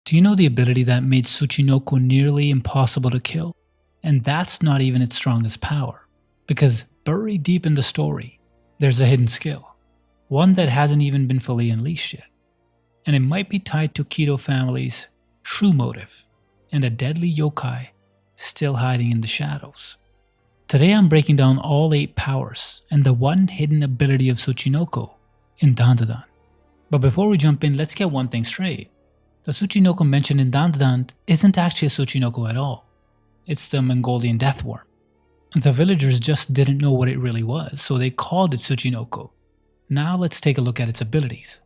Do you know the ability that made Tsuchinoko nearly impossible to kill? And that's not even its strongest power. Because buried deep in the story, there's a hidden skill. One that hasn't even been fully unleashed yet. And it might be tied to Kido family's true motive and a deadly yokai still hiding in the shadows. Today I'm breaking down all 8 powers and the one hidden ability of Tsuchinoko in Dandadan. But before we jump in, let's get one thing straight. The Tsuchinoko mentioned in Dandadan isn't actually a Tsuchinoko at all. It's the Mongolian deathworm. The villagers just didn't know what it really was, so they called it Tsuchinoko. Now let's take a look at its abilities.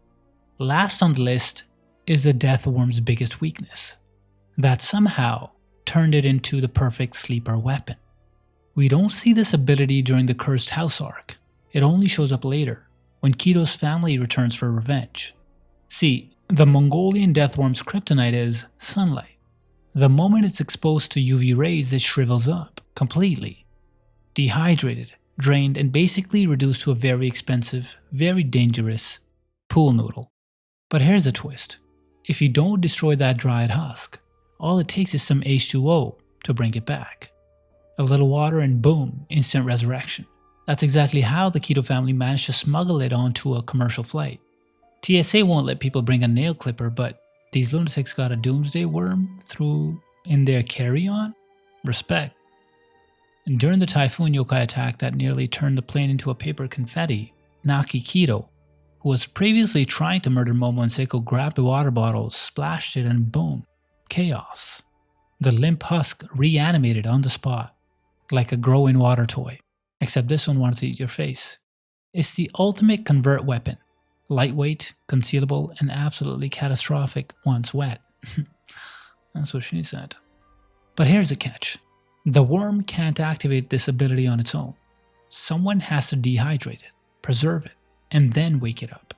Last on the list is the deathworm's biggest weakness, that somehow turned it into the perfect sleeper weapon. We don't see this ability during the Cursed House arc. It only shows up later, when Kido's family returns for revenge. See, the Mongolian deathworm's kryptonite is sunlight. The moment it's exposed to UV rays, it shrivels up completely. Dehydrated, drained, and basically reduced to a very expensive, very dangerous pool noodle. But here's a twist. If you don't destroy that dried husk, all it takes is some H2O to bring it back. A little water and boom, instant resurrection. That's exactly how the Kido family managed to smuggle it onto a commercial flight. TSA won't let people bring a nail clipper, but these lunatics got a doomsday worm through in their carry-on? Respect. And during the typhoon yokai attack that nearly turned the plane into a paper confetti, Naki Kido, who was previously trying to murder Momo and Seiko, grabbed a water bottle, splashed it, and boom, chaos. The limp husk reanimated on the spot, like a growing water toy, except this one wanted to eat your face. It's the ultimate convert weapon. Lightweight, concealable, and absolutely catastrophic once wet. That's what she said. But here's the catch. The worm can't activate this ability on its own. Someone has to dehydrate it, preserve it, and then wake it up.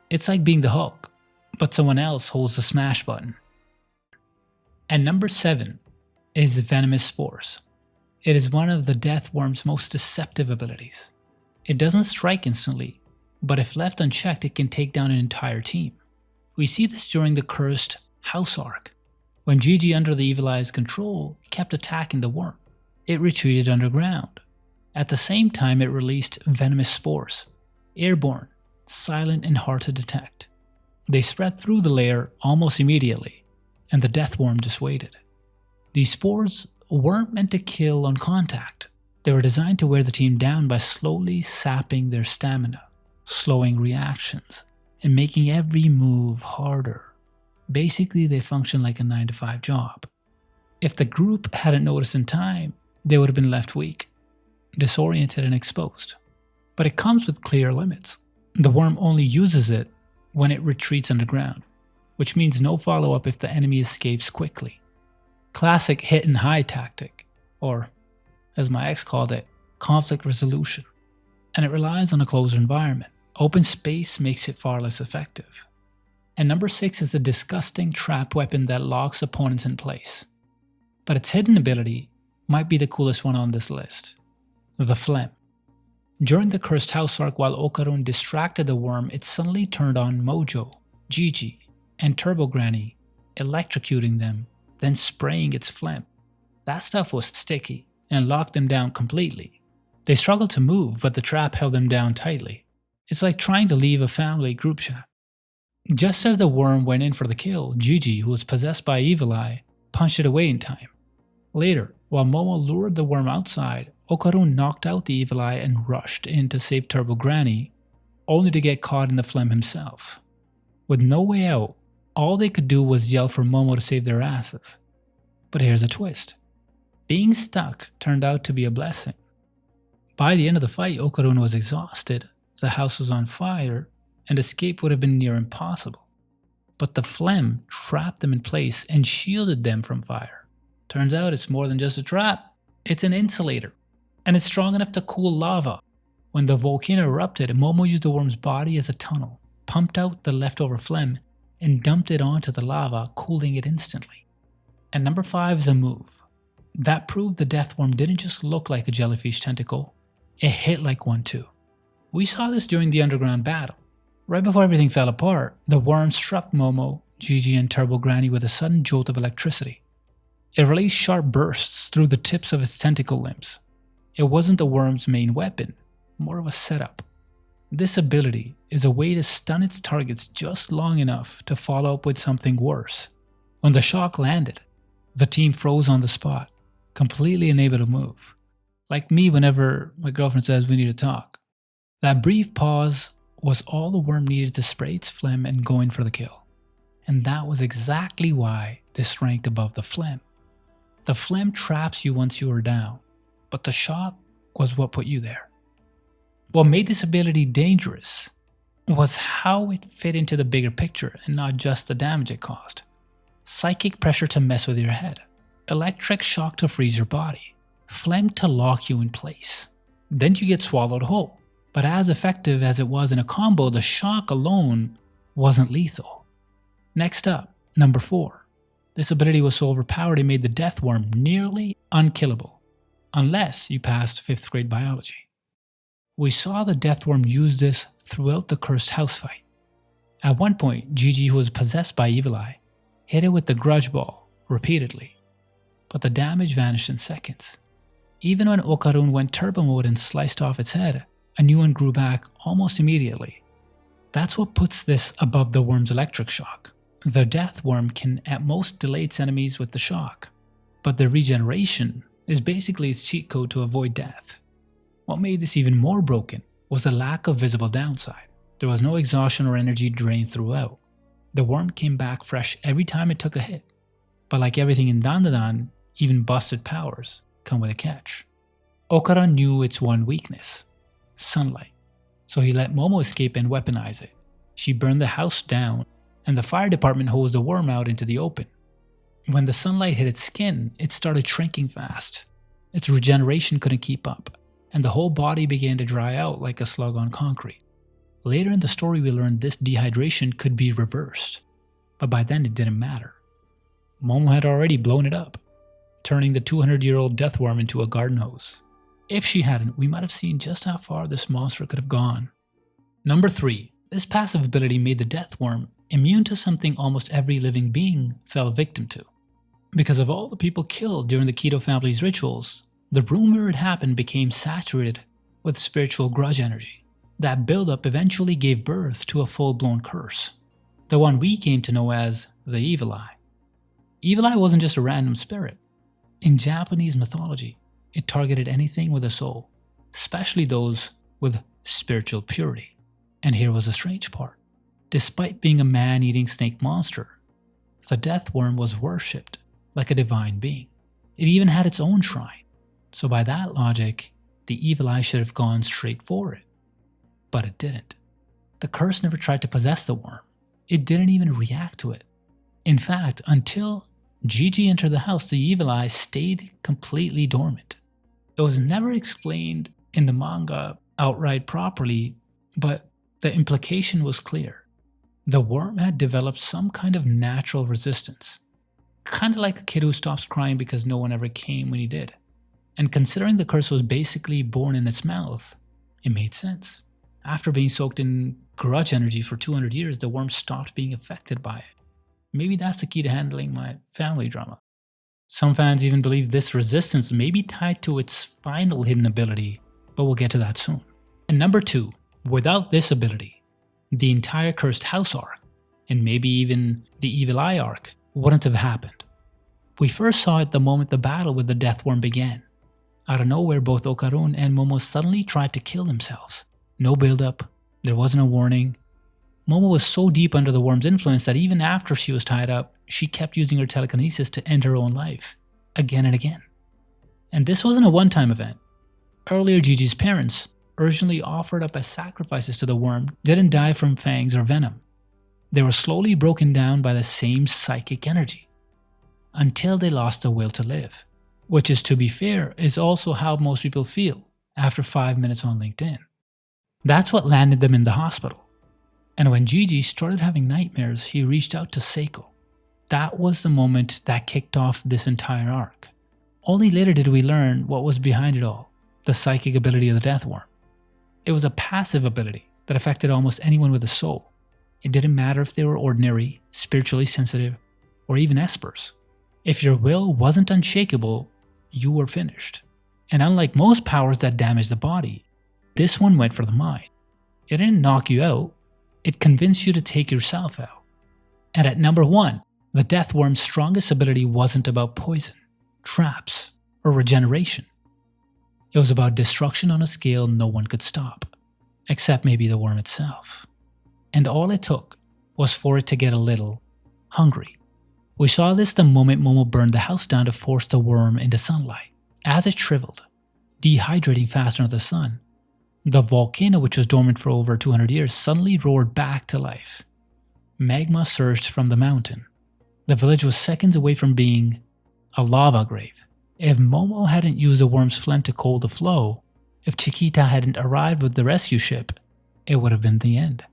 It's like being the Hulk, but someone else holds the smash button. And number 7 is Venomous spores. It is one of the deathworm's most deceptive abilities. It doesn't strike instantly, but if left unchecked, it can take down an entire team. We see this during the Cursed House arc, when Gigi, under the Evil Eye's control, kept attacking the worm. It retreated underground. At the same time, it released venomous spores, airborne, silent, and hard to detect. They spread through the layer almost immediately, and the deathworm just waited. These spores weren't meant to kill on contact. They were designed to wear the team down by slowly sapping their stamina, slowing reactions, and making every move harder. Basically, they function like a 9-to-5 job. If the group hadn't noticed in time, they would have been left weak, disoriented, and exposed. But it comes with clear limits. The worm only uses it when it retreats underground, which means no follow-up if the enemy escapes quickly. Classic hit and hide tactic, or as my ex called it, conflict resolution. And it relies on a closed environment. Open space makes it far less effective. And number 6 is a disgusting trap weapon that locks opponents in place. But its hidden ability might be the coolest one on this list. The Flem. During the Cursed House arc, while Okarun distracted the worm, it suddenly turned on Mojo, Gigi, and Turbo Granny, electrocuting them, then spraying its phlegm. That stuff was sticky and locked them down completely. They struggled to move, but the trap held them down tightly. It's like trying to leave a family group chat. Just as the worm went in for the kill, Gigi, who was possessed by Evil Eye, punched it away in time. Later, while Momo lured the worm outside, Okarun knocked out the Evil Eye and rushed in to save Turbo Granny, only to get caught in the phlegm himself. With no way out, all they could do was yell for Momo to save their asses. But here's a twist. Being stuck turned out to be a blessing. By the end of the fight, Okarun was exhausted, the house was on fire, and escape would have been near impossible. But the phlegm trapped them in place and shielded them from fire. Turns out it's more than just a trap, it's an insulator. And it's strong enough to cool lava. When the volcano erupted, Momo used the worm's body as a tunnel, pumped out the leftover phlegm, and dumped it onto the lava, cooling it instantly. And number 5 is a move. That proved the deathworm didn't just look like a jellyfish tentacle, it hit like one too. We saw this during the underground battle. Right before everything fell apart, the worm struck Momo, Gigi and Turbo Granny with a sudden jolt of electricity. It released sharp bursts through the tips of its tentacle limbs. It wasn't the worm's main weapon, more of a setup. This ability is a way to stun its targets just long enough to follow up with something worse. When the shock landed, the team froze on the spot, completely unable to move. Like me whenever my girlfriend says we need to talk. That brief pause was all the worm needed to spray its phlegm and go in for the kill. And that was exactly why this ranked above the phlegm. The phlegm traps you once you are down, but the shock was what put you there. What made this ability dangerous was how it fit into the bigger picture and not just the damage it caused. Psychic pressure to mess with your head, electric shock to freeze your body, phlegm to lock you in place. Then you get swallowed whole. But as effective as it was in a combo, the shock alone wasn't lethal. Next up, number 4. This ability was so overpowered it made the death worm nearly unkillable, unless you passed 5th grade biology. We saw the death worm use this throughout the cursed house fight. At one point, Gigi, who was possessed by Evil Eye, hit it with the Grudge ball repeatedly, but the damage vanished in seconds. Even when Okarun went turbo mode and sliced off its head, a new one grew back almost immediately. That's what puts this above the worm's electric shock. The death worm can at most delay its enemies with the shock, but the regeneration is basically its cheat code to avoid death. What made this even more broken was the lack of visible downside. There was no exhaustion or energy drain throughout. The worm came back fresh every time it took a hit. But like everything in Dandadan, even busted powers come with a catch. Okara knew its one weakness: sunlight. So he let Momo escape and weaponize it. She burned the house down, and the fire department hosed the worm out into the open. When the sunlight hit its skin, it started shrinking fast. Its regeneration couldn't keep up, and the whole body began to dry out like a slug on concrete. Later in the story we learned this dehydration could be reversed, but by then it didn't matter. Momo had already blown it up, turning the 200-year-old death worm into a garden hose. If she hadn't, we might have seen just how far this monster could have gone. Number 3. This passive ability made the death worm immune to something almost every living being fell victim to. Because of all the people killed during the Keto family's rituals, the room where it happened became saturated with spiritual grudge energy. That buildup eventually gave birth to a full-blown curse, the one we came to know as the Evil Eye. Evil Eye wasn't just a random spirit. In Japanese mythology, it targeted anything with a soul, especially those with spiritual purity. And here was the strange part. Despite being a man-eating snake monster, the death worm was worshipped like a divine being. It even had its own shrine. So by that logic, the Evil Eye should have gone straight for it. But it didn't. The curse never tried to possess the worm. It didn't even react to it. In fact, until Gigi entered the house, the Evil Eye stayed completely dormant. It was never explained in the manga outright properly, but the implication was clear. The worm had developed some kind of natural resistance. Kind of like a kid who stops crying because no one ever came when he did. And considering the curse was basically born in its mouth, it made sense. After being soaked in grudge energy for 200 years, the worm stopped being affected by it. Maybe that's the key to handling my family drama. Some fans even believe this resistance may be tied to its final hidden ability, but we'll get to that soon. And number 2, without this ability, the entire Cursed House arc, and maybe even the Evil Eye arc, wouldn't have happened. We first saw it the moment the battle with the Death Worm began. Out of nowhere, both Okarun and Momo suddenly tried to kill themselves. No build-up, there wasn't a warning. Momo was so deep under the worm's influence that even after she was tied up, she kept using her telekinesis to end her own life, again and again. And this wasn't a one-time event. Earlier, Gigi's parents, urgently offered up as sacrifices to the worm, didn't die from fangs or venom. They were slowly broken down by the same psychic energy, until they lost the will to live. Which is, to be fair, is also how most people feel after 5 minutes on LinkedIn. That's what landed them in the hospital. And when Gigi started having nightmares, he reached out to Seiko. That was the moment that kicked off this entire arc. Only later did we learn what was behind it all, the psychic ability of the Death Worm. It was a passive ability that affected almost anyone with a soul. It didn't matter if they were ordinary, spiritually sensitive, or even espers. If your will wasn't unshakable, you were finished. And unlike most powers that damage the body, this one went for the mind. It didn't knock you out, it convinced you to take yourself out. And at number 1, the Deathworm's strongest ability wasn't about poison, traps, or regeneration. It was about destruction on a scale no one could stop, except maybe the worm itself. And all it took was for it to get a little hungry. We saw this the moment Momo burned the house down to force the worm into sunlight. As it shriveled, dehydrating faster than the sun, the volcano, which was dormant for over 200 years, suddenly roared back to life. Magma surged from the mountain. The village was seconds away from being a lava grave. If Momo hadn't used the worm's phlegm to cool the flow, if Chiquita hadn't arrived with the rescue ship, it would have been the end.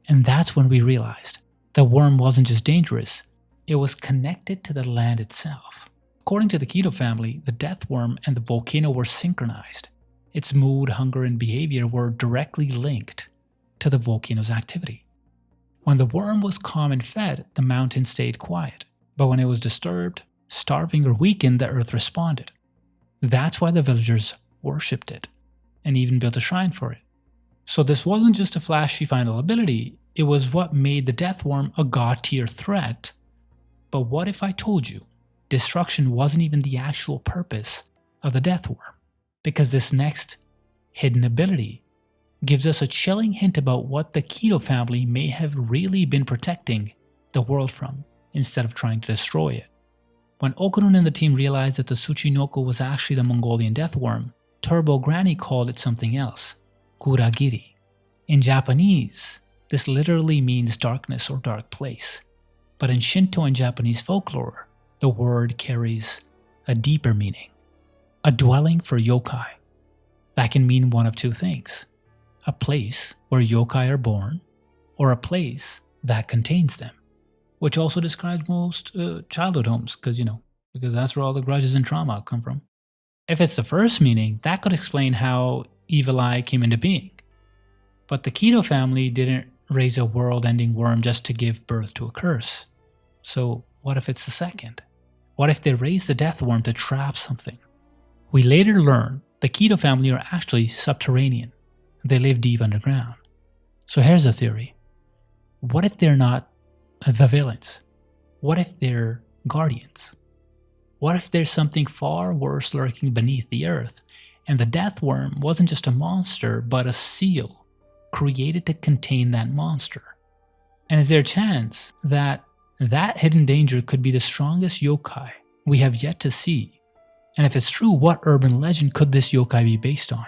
And that's when we realized the worm wasn't just dangerous, it was connected to the land itself. According to the Keto family, the death worm and the volcano were synchronized. Its mood, hunger, and behavior were directly linked to the volcano's activity. When the worm was calm and fed, the mountain stayed quiet. But when it was disturbed, starving, or weakened, the earth responded. That's why the villagers worshipped it, and even built a shrine for it. So this wasn't just a flashy final ability, it was what made the death worm a god-tier threat. But what if I told you destruction wasn't even the actual purpose of the death worm? Because this next hidden ability gives us a chilling hint about what the Keto family may have really been protecting the world from, instead of trying to destroy it. When Okurun and the team realized that the Tsuchinoko was actually the Mongolian death worm, Turbo Granny called it something else, Kuragiri. In Japanese, this literally means darkness or dark place. But in Shinto and Japanese folklore, the word carries a deeper meaning. A dwelling for yokai. That can mean one of two things. A place where yokai are born, or a place that contains them. Which also describes most childhood homes, because that's where all the grudges and trauma come from. If it's the first meaning, that could explain how Evil Eye came into being. But the Keto family didn't raise a world-ending worm just to give birth to a curse. So what if it's the second? What if they raised the death worm to trap something? We later learn the Keto family are actually subterranean. They live deep underground. So here's a theory. What if they're not the villains? What if they're guardians? What if there's something far worse lurking beneath the earth, and the death worm wasn't just a monster, but a seal created to contain that monster? And is there a chance that that hidden danger could be the strongest yokai we have yet to see? And if it's true, what urban legend could this yokai be based on?